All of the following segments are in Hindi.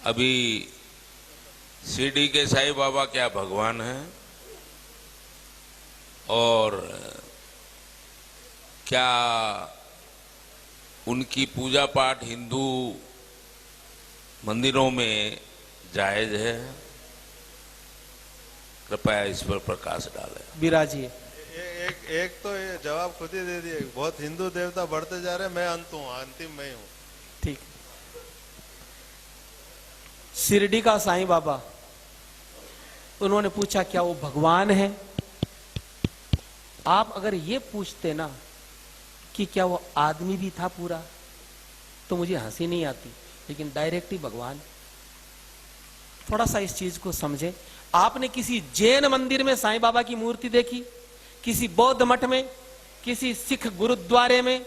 अभी शिरडी के साईं बाबा क्या भगवान हैं और क्या उनकी पूजा पाठ हिंदू मंदिरों में जायज है? कृपया इस पर प्रकाश डालें। विराजिए। एक तो ये जवाब खुद ही दे दिए। बहुत हिंदू देवता बढ़ते जा रहे हैं, मैं अंत हूं, अंतिम मैं ही हूं। ठीक। शिरडी का साईं बाबा, उन्होंने पूछा क्या वो भगवान है? आप अगर ये पूछते ना कि क्या वो आदमी भी था पूरा, तो मुझे हंसी नहीं आती, लेकिन डायरेक्ट ही भगवान। थोड़ा सा इस चीज को समझे। आपने किसी जैन मंदिर में साईं बाबा की मूर्ति देखी? किसी बौद्ध मठ में, किसी सिख गुरुद्वारे में,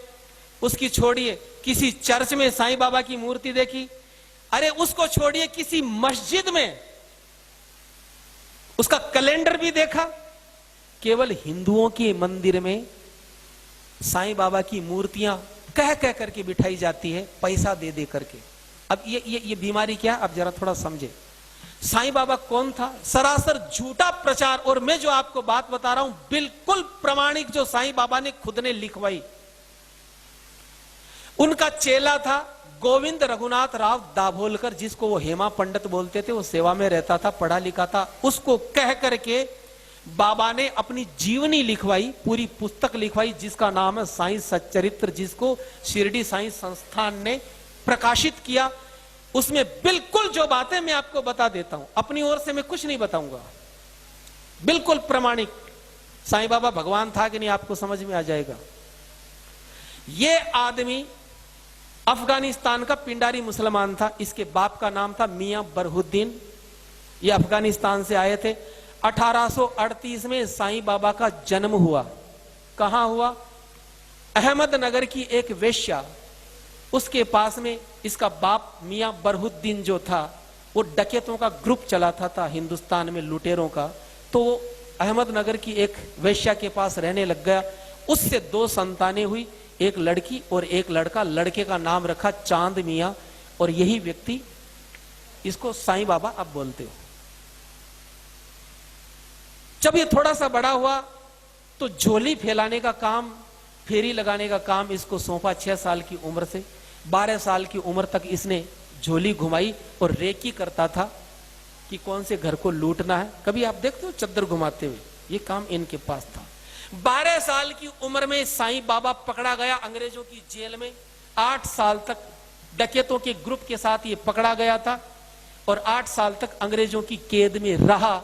उसकी छोड़िए किसी चर्च में साईं बाबा की मूर्ति देखी? अरे उसको छोड़िए किसी मस्जिद में उसका कैलेंडर भी देखा? केवल हिंदुओं के मंदिर में साईं बाबा की मूर्तियां कह कह करके बिठाई जाती है, पैसा दे दे करके। अब ये बीमारी क्या? अब जरा थोड़ा समझे। साईं बाबा कौन था? सरासर झूठा प्रचार। और मैं जो आपको बात बता रहा हूं बिल्कुल प्रमाणिक, जो साईं बाबा ने खुद ने लिखवाई। उनका चेला था गोविंद रघुनाथ राव दाभोलकर, जिसको वो हेमा पंडित बोलते थे। वो सेवा में रहता था, पढ़ा लिखा था। उसको कह करके बाबा ने अपनी जीवनी लिखवाई, पूरी पुस्तक लिखवाई, जिसका नाम है साईं सच्चरित्र, जिसको शिरडी साईं संस्थान ने प्रकाशित किया। उसमें बिल्कुल जो बातें मैं आपको बता देता हूं, अपनी ओर से मैं कुछ नहीं बताऊंगा, बिल्कुल प्रमाणिक। साईं बाबा भगवान था कि नहीं आपको समझ में आ जाएगा। ये आदमी अफगानिस्तान का पिंडारी मुसलमान था। इसके बाप का नाम था मियां बरहुद्दीन। ये अफगानिस्तान से आए थे। 1838 में साईं बाबा का जन्म हुआ। कहां हुआ? अहमदनगर की एक वेश्या, उसके पास में इसका बाप मियां बरहुद्दीन जो था, वो डकैतों का ग्रुप चलाता था हिंदुस्तान में, लुटेरों का। तो वो अहमदनगर की एक वेश्या के पास रहने लग गया। उससे 2 संतानें हुई, एक लड़की और एक लड़का। लड़के का नाम रखा चांद मियां, और यही व्यक्ति, इसको साईं बाबा अब बोलते हो। जब ये थोड़ा सा बड़ा हुआ तो झोली फैलाने का काम, फेरी लगाने का काम इसको सौंपा। 6 साल की उम्र से 12 साल की उम्र तक इसने झोली घुमाई और रेकी करता था कि कौन से घर को लूटना है। कभी आप देखते हो चद्दर घुमाते हुए? ये काम इनके पास था। 12 साल की उम्र में साईं बाबा पकड़ा गया अंग्रेजों की जेल में। 8 साल तक डकैतों के ग्रुप के साथ ये पकड़ा गया था और 8 साल तक अंग्रेजों की कैद में रहा।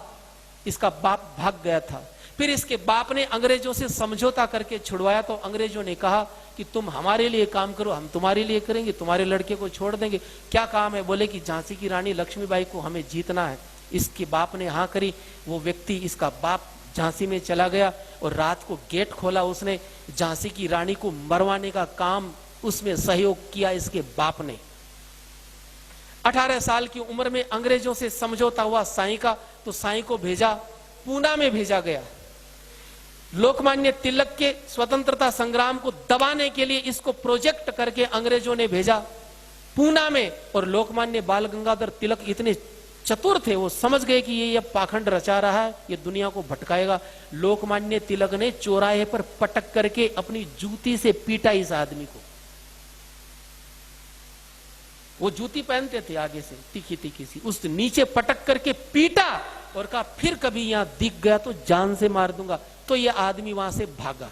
इसका बाप भाग गया था। फिर इसके बाप ने अंग्रेजों से समझौता करके छुड़वाया। तो अंग्रेजों ने कहा कि तुम हमारे लिए काम करो, हम तुम्हारे लिए करेंगे, तुम्हारे लड़के को छोड़ देंगे। क्या काम है? बोले कि झांसी की रानी लक्ष्मीबाई को हमें जीतना है। इसके बाप ने हाँ करी। वो व्यक्ति, इसका बाप, झांसी में चला गया और रात को गेट खोला उसने। झांसी की रानी को मरवाने का काम उसमें सहयोग किया इसके बाप ने। 18 साल की उम्र में अंग्रेजों से समझौता हुआ साईं का, तो साईं को भेजा, पूना में भेजा गया। लोकमान्य तिलक के स्वतंत्रता संग्राम को दबाने के लिए इसको प्रोजेक्ट करके अंग्रेजों ने भेजा पूना में। और लोकमान्य बाल गंगाधर तिलक इतने चतुर थे, वो समझ गए कि ये पाखंड रचा रहा है, ये दुनिया को भटकाएगा। लोकमान्य तिलक ने चौराहे पर पटक करके अपनी जूती से पीटा इस आदमी को। वो जूती पहनते थे आगे से, तीखी तीखी सी, उस नीचे पटक करके पीटा और कहा फिर कभी यहां दिख गया तो जान से मार दूंगा। तो ये आदमी वहां से भागा।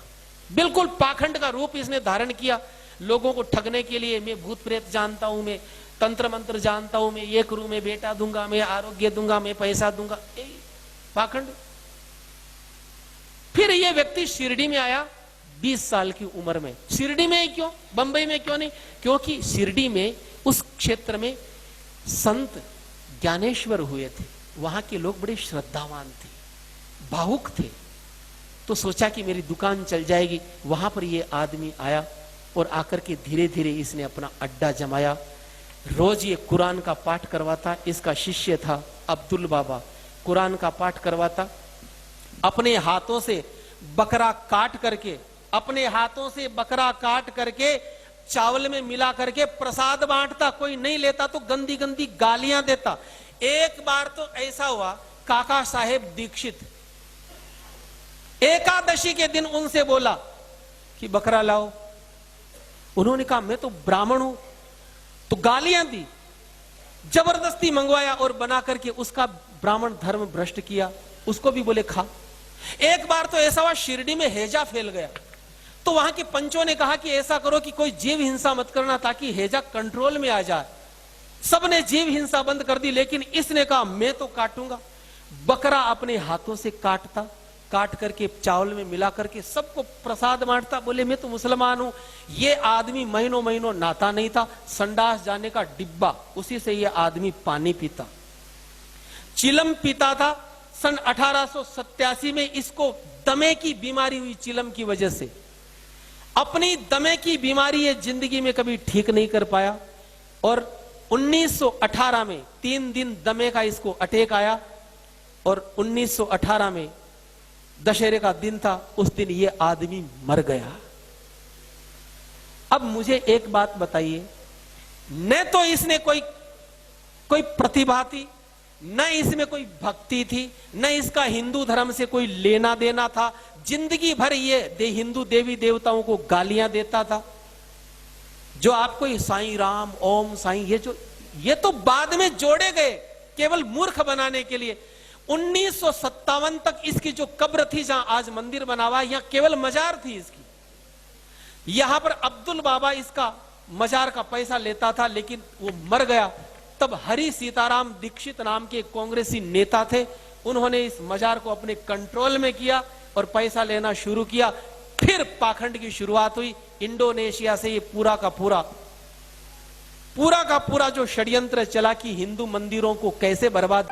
बिल्कुल पाखंड का रूप इसने धारण किया लोगों को ठगने के लिए। मैं भूत प्रेत जानता हूं, मैं तंत्र मंत्र जानता हूं, मैं ये करूं, मैं बेटा दूंगा, मैं आरोग्य दूंगा, मैं पैसा दूंगा, पाखंड। फिर ये व्यक्ति शिरडी में आया 20 साल की उम्र में। शिरडी में ही क्यों, बंबई में क्यों नहीं? क्योंकि शिरडी में, उस क्षेत्र में संत ज्ञानेश्वर हुए थे। वहां के लोग बड़े श्रद्धावान थे, भावुक थे। तो सोचा कि मेरी दुकान चल जाएगी। वहां पर ये आदमी आया और आकर के धीरे धीरे इसने अपना अड्डा जमाया। रोज ये कुरान का पाठ करवाता। इसका शिष्य था अब्दुल बाबा, कुरान का पाठ करवाता। अपने हाथों से बकरा काट करके, अपने हाथों से बकरा काट करके चावल में मिला करके प्रसाद बांटता, कोई नहीं लेता तो गंदी गंदी गालियां देता। एक बार तो ऐसा हुआ, काका साहेब दीक्षित एकादशी के दिन उनसे बोला कि बकरा लाओ। उन्होंने कहा मैं तो ब्राह्मण हूं, तो गालियां दी, जबरदस्ती मंगवाया और बना करके उसका ब्राह्मण धर्म भ्रष्ट किया। उसको भी बोले खा। एक बार तो ऐसा हुआ, शिरडी में हैजा फैल गया, तो वहां के पंचों ने कहा कि ऐसा करो कि कोई जीव हिंसा मत करना ताकि हैजा कंट्रोल में आ जाए। सबने जीव हिंसा बंद कर दी, लेकिन इसने कहा मैं तो काटूंगा। बकरा अपने हाथों से काटता, काट करके चावल में मिला करके सबको प्रसाद बांटता। बोले मैं तो मुसलमान हूं। ये आदमी महीनों महीनों नहाता नहीं था, संडास जाने का डिब्बा, उसी से ये आदमी पानी पीता, चिलम पीता था। सन 1887 में इसको दमे की बीमारी हुई। चिलम की वजह से अपनी दमे की बीमारी ये जिंदगी में कभी ठीक नहीं कर पाया, और 1918 में 3 दिन दमे का इसको अटैक आया, और 1918 में दशहरे का दिन था, उस दिन ये आदमी मर गया। अब मुझे एक बात बताइए, न तो इसने कोई प्रतिभा थी, न इसमें कोई भक्ति थी, न इसका हिंदू धर्म से कोई लेना देना था। जिंदगी भर ये हिंदू देवी देवताओं को गालियां देता था। जो आपको ये साईं राम, ओम साईं, ये तो बाद में जोड़े गए केवल मूर्ख बनाने के लिए। 1957 तक इसकी जो कब्र थी, जहां आज मंदिर बना हुआ, यहां केवल मजार थी इसकी। यहां पर अब्दुल बाबा इसका मजार का पैसा लेता था, लेकिन वो मर गया। तब हरि सीताराम दीक्षित नाम के कांग्रेसी नेता थे, उन्होंने इस मजार को अपने कंट्रोल में किया और पैसा लेना शुरू किया। फिर पाखंड की शुरुआत हुई। इंडोनेशिया से ये पूरा का पूरा जो षड्यंत्र चला कि हिंदू मंदिरों को कैसे बर्बाद